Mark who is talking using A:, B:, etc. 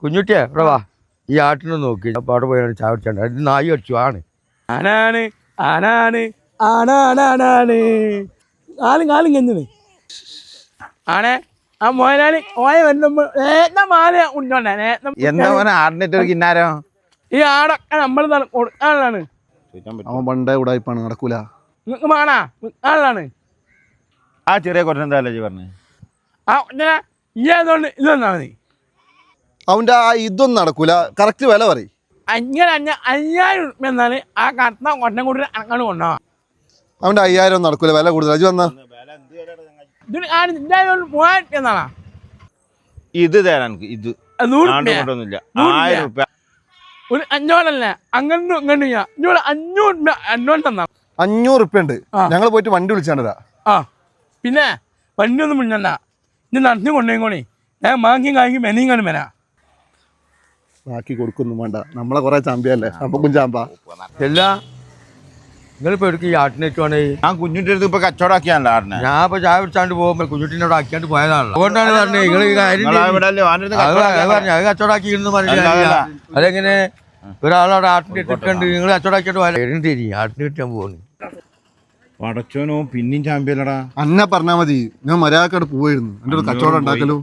A: കുഞ്ഞുട്ടിയെ ഇവിടെ വാ. ഈ ആട്ടിനെ നോക്കി അവിടെ പോയാണ് ചാവടിച്ചാണ്ട് അത് നായി അടിച്ചു. ആണ് ആനാണ് ആനാണ് ആനാണ് കാലും കാലും കെഞ്ഞത് ആണേ. ആ മോയനാളി ഓയ വരുന്ന മാല ഉണ്ടോണ്ടേ
B: കിന്നാരോ
A: ഈ ആടൊക്കെ നമ്മൾ കൊടുക്കാനുള്ളതാണ്.
C: അവൻ പണ്ടേ ഉടായിപ്പാണ്, നടക്കൂല.
A: നിങ്ങൾക്ക് വേണാ ആളാണ്
B: ആ ചെറിയ കുറച്ച് എന്താ പറഞ്ഞു
A: ആ ഈ ആയതുകൊണ്ട് ഇത് തന്നാ മതി.
C: അവന്റെ ആ ഇതൊന്നും നടക്കൂല. കറക്റ്റ് വില പറയും.
A: 5000 ഉറുപ്പ്യ എന്നാല് ആ കറുത്ത കൊട്ടം കൂടി അനക്കാണ്ട് കൊണ്ടുപോവാ.
C: അവന്റെ 5000 നടക്കൂല, വില കൂടുതൽ. അജ് വന്നാ
A: ഇതിന് 3000 ഉറുപ്പ്യ എന്നാണാ
B: ഇത് തരാൻ. ഇത് 1000 രൂപ
A: ഒരു 500 അങ്ങോട്ടും ഇങ്ങോട്ടും ഇഞ്ഞോട് 500 രൂപ അഡ്വാൻസ് തന്നാ.
C: 500 ഉറുപ്പ്യ ഉണ്ട്. ഞങ്ങൾ പോയിട്ട് വണ്ടി വിളിച്ചാണ്ടാ.
A: ആ പിന്നെ വണ്ടി ഒന്നും വിളിച്ചണ്ട, ഇനി നടത്തി കൊണ്ടുപോയിക്കോണേ. ഞാൻ മാങ്ങിയും കായ്ക്കും മെനയും കാണും വരാ.
C: ബാക്കി കൊടുക്കൊന്നും വേണ്ട, നമ്മളെ കുറെ ചാമ്പ്യല്ലേ. നമുക്കും ചാമ്പാ
A: എല്ലാ നിങ്ങളിപ്പോ എടുക്കും ഈ ആട്ടിനേറ്റ് വേണേ.
B: ഞാൻ കുഞ്ഞുന്റെ അടുത്ത് ഇപ്പൊ കച്ചവടാക്കിയാണല്ലോ ആടിനെ.
A: ഞാൻ ഇപ്പൊ ചായ പിടിച്ചാണ്ട് പോകുമ്പോ കുഞ്ഞുട്ടിനോട് ആക്കിയാണ്ട് പോയതാണല്ലോ. അതുകൊണ്ടാണ് പറഞ്ഞത് നിങ്ങൾ ഈ കാര്യം പറഞ്ഞു അത് കച്ചവടാക്കി അതെങ്ങനെ ഒരാളവിടെ ആട്ടിനെ ഇട്ടിട്ടുണ്ട്. നിങ്ങൾ കച്ചവടാക്കിയിട്ട് പോയാലും ശരി ആട്ടിനെ കിട്ടാൻ പോകുന്നു.
B: പടച്ചോനോ പിന്നെയും ചാമ്പ്യല്ലടാ.
C: അന്നെ പറഞ്ഞാ മതി, ഞാൻ മര്യാദക്കാട് പോവായിരുന്നു. എന്റെ കച്ചവടം ഉണ്ടാക്കലോ.